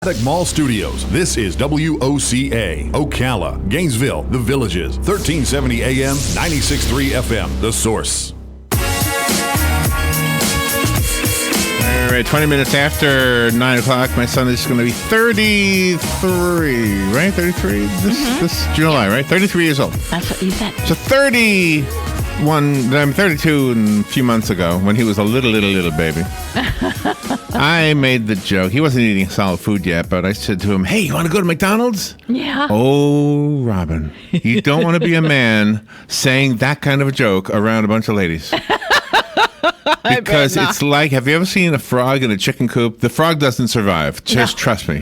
Mall Studios. This is WOCA, Ocala, Gainesville, The Villages, 1370 AM, 96.3 FM, The Source. All right, 20 minutes after 9 o'clock, my son is going to be 33, right? 33 this July, right? 33 years old. That's what you said. So 32 and a few months ago, when he was a little baby, I made the joke. He wasn't eating solid food yet, but I said to him, hey, you want to go to McDonald's? Yeah. Oh, Robin, you don't want to be a man saying that kind of a joke around a bunch of ladies. Because it's like, have you ever seen a frog in a chicken coop? The frog doesn't survive. Just trust me.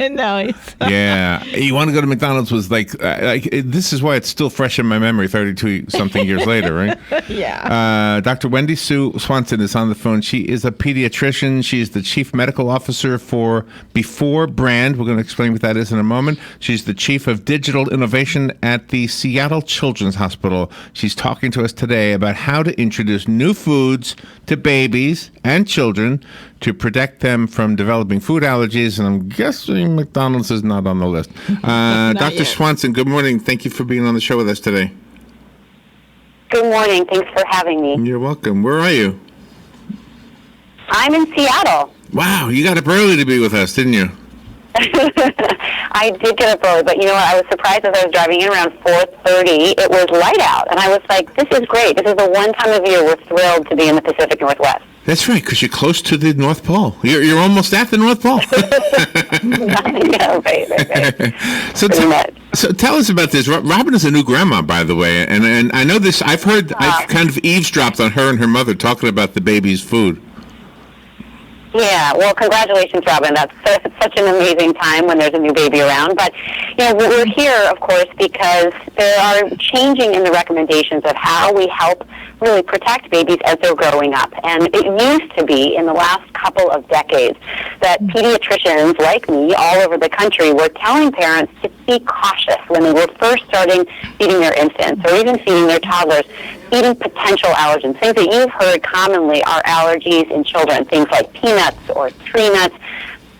No. Yeah. You want to go to McDonald's was like this is why it's still fresh in my memory 32-something years later, right? Yeah. Dr. Wendy Swanson is on the phone. She is a pediatrician. She's the chief medical officer for Before Brand. We're going to explain what that is in a moment. She's the chief of digital innovation at the Seattle Children's Hospital. She's talking to us today about how to introduce new foods to babies and children to protect them from developing food allergies, and I'm guessing McDonald's is not on the list. Dr. Swanson, good morning. Thank you for being on the show with us today. Good morning. Thanks for having me. You're welcome. Where are you? I'm in Seattle. Wow, you got up early to be with us, didn't you? I did get up early, but you know what? I was surprised as I was driving in around 4:30. It was light out, and I was like, this is great. This is the one time of year we're thrilled to be in the Pacific Northwest. That's right, because you're close to the North Pole. You're almost at the North Pole. Yeah, right. So tell us about this. Robin is a new grandma, by the way, and I know this. I've kind of eavesdropped on her and her mother talking about the baby's food. Yeah, well, congratulations, Robin. That's such an amazing time when there's a new baby around. But, you know, we're here, of course, because there are changing in the recommendations of how we help really protect babies as they're growing up. And it used to be in the last couple of decades that pediatricians like me all over the country were telling parents to be cautious when they were first starting feeding their infants or even feeding their toddlers, feeding potential allergens. Things that you've heard commonly are allergies in children, things like peanuts or tree nuts,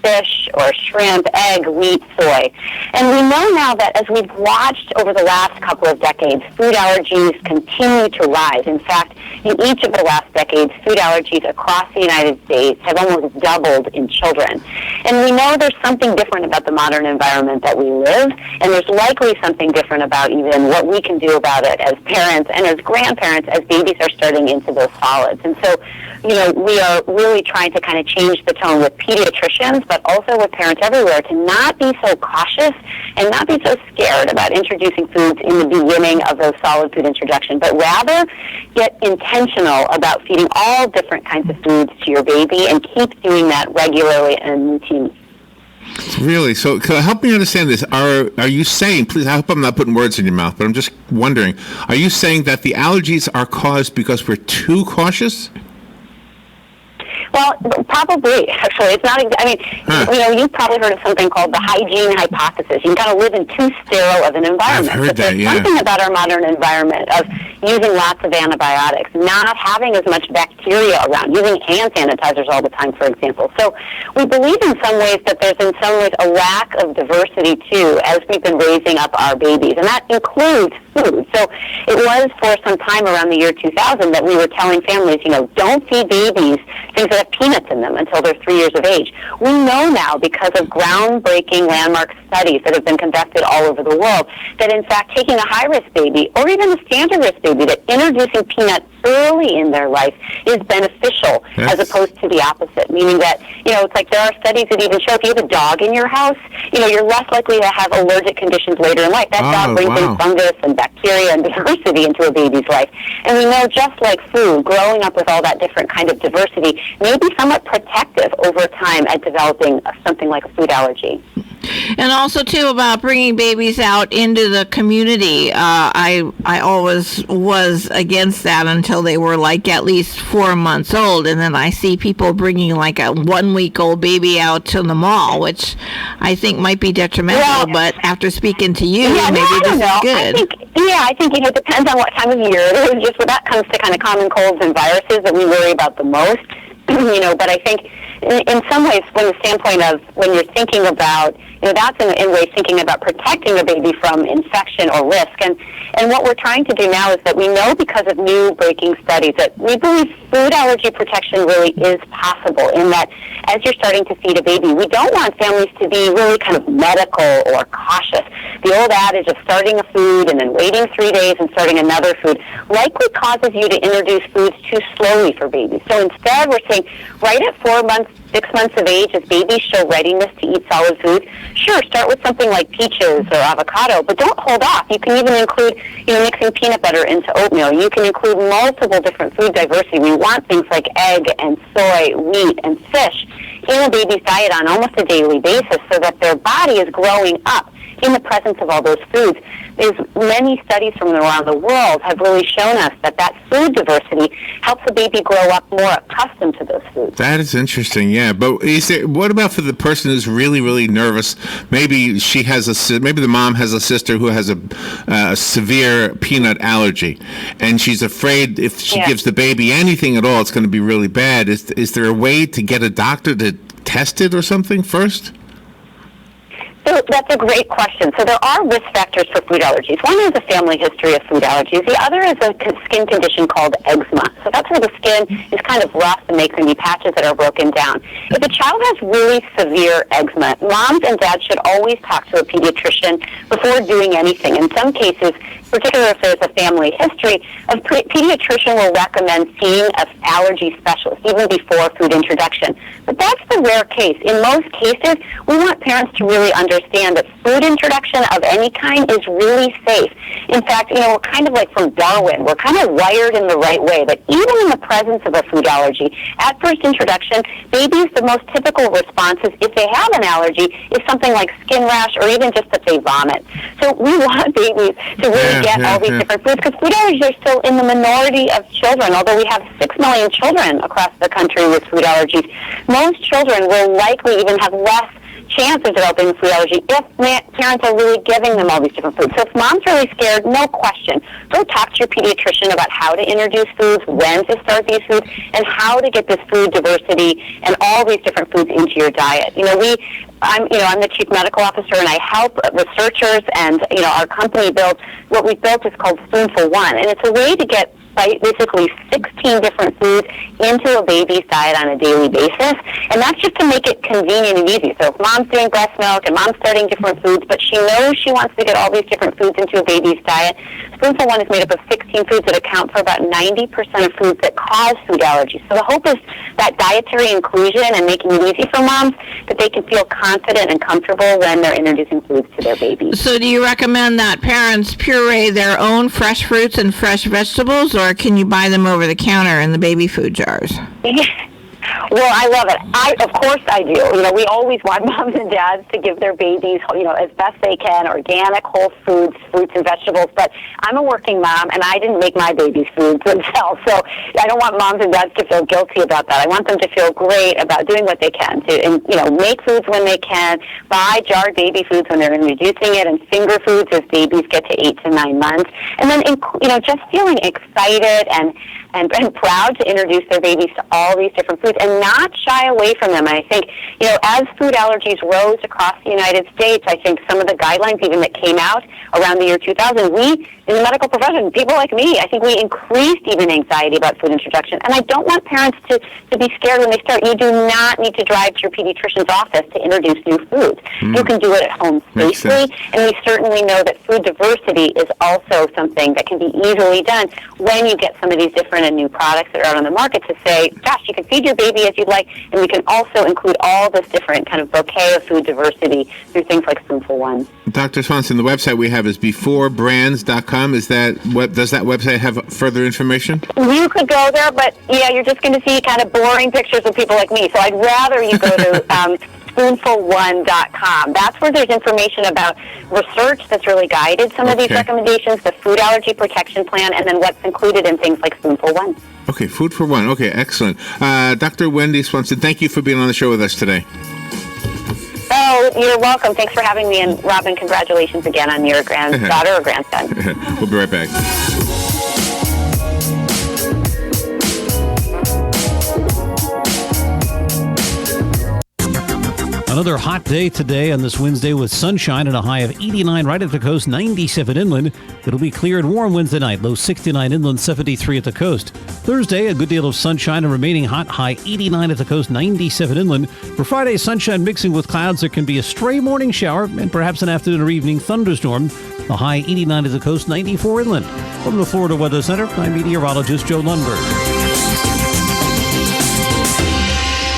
fish or shrimp, egg, wheat, soy. And we know now that as we've watched over the last couple of decades, food allergies continue to rise. In fact, in each of the last decades, food allergies across the United States have almost doubled in children. And we know there's something different about the modern environment that we live, and there's likely something different about even what we can do about it as parents and as grandparents as babies are starting into those solids. And so, you know, we are really trying to kind of change the tone with pediatricians, but also with parents everywhere to not be so cautious and not be so scared about introducing foods in the beginning of those solid food introduction, but rather get intentional about feeding all different kinds of foods to your baby and keep doing that regularly and routinely. Really? So help me understand this. Are you saying, please, I hope I'm not putting words in your mouth, but I'm just wondering, are you saying that the allergies are caused because we're too cautious? Well, probably, actually. It's not, you know, you've probably heard of something called the hygiene hypothesis. You can kind of live in too sterile of an environment. I've heard that, there's something about our modern environment of using lots of antibiotics, not having as much bacteria around, using hand sanitizers all the time, for example. So we believe in some ways that there's in some ways a lack of diversity, too, as we've been raising up our babies. And that includes food. So it was for some time around the year 2000 that we were telling families, you know, don't feed babies things that have peanuts in them until they're 3 years of age. We know now, because of groundbreaking landmark studies that have been conducted all over the world, that in fact taking a high-risk baby or even a standard-risk baby, that introducing peanuts early in their life is beneficial as opposed to the opposite, meaning that, you know, it's like there are studies that even show if you have a dog in your house, you know, you're less likely to have allergic conditions later in life. That dog brings in fungus and bacteria and diversity into a baby's life. And we know just like food, growing up with all that different kind of diversity may be somewhat protective over time at developing something like a food allergy. And also, too, about bringing babies out into the community. I always was against that until they were like at least 4 months old. And then I see people bringing like a 1-week-old baby out to the mall, which I think might be detrimental. But after speaking to you, maybe this is good. I think, you know, it depends on what time of year it is. Just when that comes to kind of common colds and viruses that we worry about the most. You know, but I think in some ways, from the standpoint of when you're thinking about, that's in ways thinking about protecting a baby from infection or risk. And what we're trying to do now is that we know because of new breaking studies that we believe food allergy protection really is possible in that as you're starting to feed a baby, we don't want families to be really kind of medical or cautious. The old adage of starting a food and then waiting 3 days and starting another food likely causes you to introduce foods too slowly for babies. So instead, we're saying right at 4 months, 6 months of age, as babies show readiness to eat solid food, sure, start with something like peaches or avocado, but don't hold off. You can even include, mixing peanut butter into oatmeal. You can include multiple different food diversity. We want things like egg and soy, wheat, and fish in a baby's diet on almost a daily basis so that their body is growing up in the presence of all those foods. There's many studies from around the world have really shown us that food diversity helps the baby grow up more accustomed to those foods. That is interesting, yeah. But what about for the person who's really, really nervous? Maybe maybe the mom has a sister who has a severe peanut allergy, and she's afraid if she gives the baby anything at all, it's going to be really bad. Is there a way to get a doctor to test it or something first? So that's a great question. So there are risk factors for food allergies. One is a family history of food allergies. The other is a skin condition called eczema. So that's where the skin is kind of rough and makes any patches that are broken down. If a child has really severe eczema, moms and dads should always talk to a pediatrician before doing anything. In some cases, particularly if there's a family history, a pediatrician will recommend seeing an allergy specialist even before food introduction. But that's the rare case. In most cases, we want parents to really understand that food introduction of any kind is really safe. In fact, we're kind of like from Darwin. We're kind of wired in the right way, but even in the presence of a food allergy, at first introduction, babies, the most typical responses, if they have an allergy, is something like skin rash or even just that they vomit. So we want babies to really get all these different foods because food allergies are still in the minority of children, although we have 6 million children across the country with food allergies. Most children will likely even have less chance of developing a food allergy if parents are really giving them all these different foods. So if mom's really scared, no question, go talk to your pediatrician about how to introduce foods, when to start these foods, and how to get this food diversity and all these different foods into your diet. I'm the chief medical officer, and I help researchers and our company build what we built is called Spoonful One, and it's a way to get basically 16 different foods into a baby's diet on a daily basis, and that's just to make it convenient and easy. So if mom's doing breast milk and mom's starting different foods, but she knows she wants to get all these different foods into a baby's diet, Spoonful One is made up of 16 foods that account for about 90% of foods that cause food allergies. So the hope is that dietary inclusion and making it easy for moms, that they can feel confident and comfortable when they're introducing foods to their babies. So do you recommend that parents puree their own fresh fruits and fresh vegetables, or can you buy them over the counter in the baby food jars? Well, I love it. Of course I do. We always want moms and dads to give their babies, as best they can, organic, whole foods, fruits and vegetables. But I'm a working mom, and I didn't make my baby's food themselves. So I don't want moms and dads to feel guilty about that. I want them to feel great about doing what they can to, make foods when they can, buy jarred baby foods when they're introducing it, and finger foods as babies get to 8 to 9 months. And then, just feeling excited and proud to introduce their babies to all these different foods and not shy away from them. And I think, as food allergies rose across the United States, I think some of the guidelines even that came out around the year 2000, we, in the medical profession, people like me, I think we increased even anxiety about food introduction. And I don't want parents to be scared when they start. You do not need to drive to your pediatrician's office to introduce new foods. You can do it at home safely, and we certainly know that food diversity is also something that can be easily done when you get some of these different and new products that are out on the market to say, gosh, you can feed your baby as you'd like, and we can also include all this different kind of bouquet of food diversity through things like Spoonful One. Dr. Swanson, the website we have is beforebrands.com. Does that website have further information? You could go there, but you're just going to see kind of boring pictures of people like me. So I'd rather you go to spoonful1.com. That's where there's information about research that's really guided some of these recommendations, the food allergy protection plan, and then what's included in things like Spoonful One. Okay, Food for One. Okay, excellent. Dr. Wendy Swanson, thank you for being on the show with us today. Oh, you're welcome. Thanks for having me. And Robin, congratulations again on your granddaughter or grandson. We'll be right back. Another hot day today on this Wednesday with sunshine and a high of 89 right at the coast, 97 inland. It'll be clear and warm Wednesday night, low 69 inland, 73 at the coast. Thursday, a good deal of sunshine and remaining hot, high 89 at the coast, 97 inland. For Friday, sunshine mixing with clouds. There can be a stray morning shower and perhaps an afternoon or evening thunderstorm. The high 89 at the coast, 94 inland. From the Florida Weather Center, I'm meteorologist Joe Lundberg.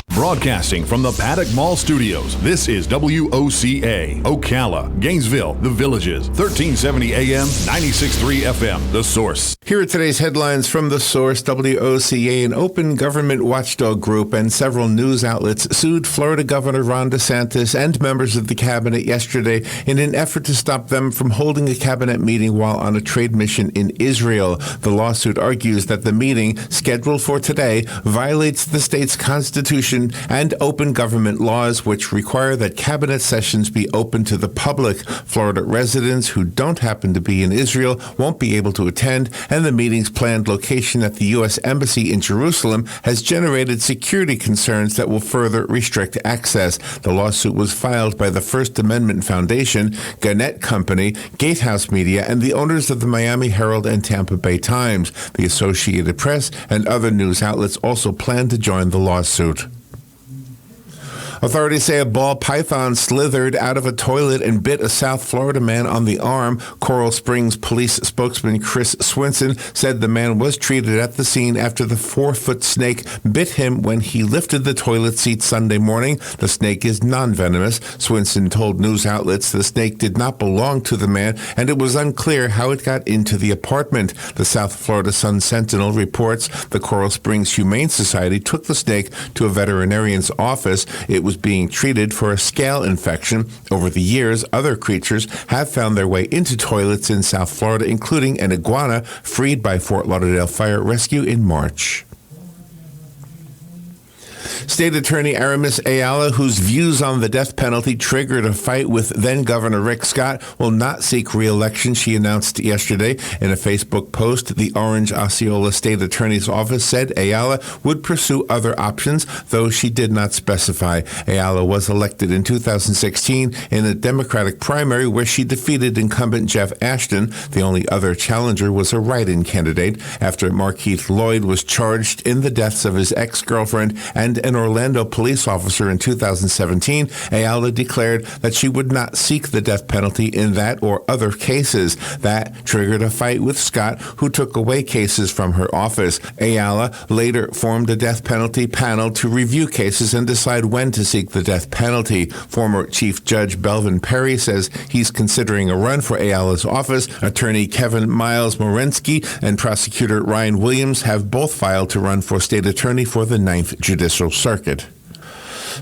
Broadcasting from the Paddock Mall Studios, this is WOCA, Ocala, Gainesville, The Villages, 1370 AM, 96.3 FM, The Source. Here are today's headlines from The Source. WOCA, an open government watchdog group, and several news outlets sued Florida Governor Ron DeSantis and members of the cabinet yesterday in an effort to stop them from holding a cabinet meeting while on a trade mission in Israel. The lawsuit argues that the meeting, scheduled for today, violates the state's constitution and open government laws, which require that cabinet sessions be open to the public. Florida residents who don't happen to be in Israel won't be able to attend, and the meeting's planned location at the U.S. Embassy in Jerusalem has generated security concerns that will further restrict access. The lawsuit was filed by the First Amendment Foundation, Gannett Company, Gatehouse Media, and the owners of the Miami Herald and Tampa Bay Times. The Associated Press and other news outlets also plan to join the lawsuit. Authorities say a ball python slithered out of a toilet and bit a South Florida man on the arm. Coral Springs police spokesman Chris Swanson said the man was treated at the scene after the 4-foot snake bit him when he lifted the toilet seat Sunday morning. The snake is non-venomous. Swanson told news outlets the snake did not belong to the man, and it was unclear how it got into the apartment. The South Florida Sun-Sentinel reports the Coral Springs Humane Society took the snake to a veterinarian's office. It was being treated for a scale infection. Over the years, other creatures have found their way into toilets in South Florida, including an iguana freed by Fort Lauderdale Fire Rescue in March. State Attorney Aramis Ayala, whose views on the death penalty triggered a fight with then-Governor Rick Scott, will not seek re-election, she announced yesterday. In a Facebook post, the Orange Osceola State Attorney's Office said Ayala would pursue other options, though she did not specify. Ayala was elected in 2016 in a Democratic primary where she defeated incumbent Jeff Ashton. The only other challenger was a write-in candidate after Markeith Lloyd was charged in the deaths of his ex-girlfriend and an Orlando police officer in 2017, Ayala declared that she would not seek the death penalty in that or other cases. That triggered a fight with Scott, who took away cases from her office. Ayala later formed a death penalty panel to review cases and decide when to seek the death penalty. Former Chief Judge Belvin Perry says he's considering a run for Ayala's office. Attorney Kevin Miles Morensky and prosecutor Ryan Williams have both filed to run for state attorney for the 9th Judicial Circuit.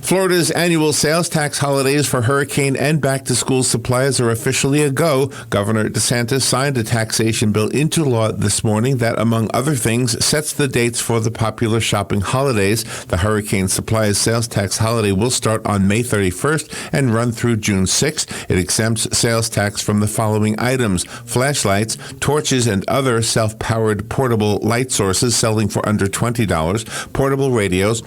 Florida's annual sales tax holidays for hurricane and back-to-school supplies are officially a go. Governor DeSantis signed a taxation bill into law this morning that, among other things, sets the dates for the popular shopping holidays. The hurricane supplies sales tax holiday will start on May 31st and run through June 6th. It exempts sales tax from the following items: flashlights, torches, and other self-powered portable light sources selling for under $20, portable radios,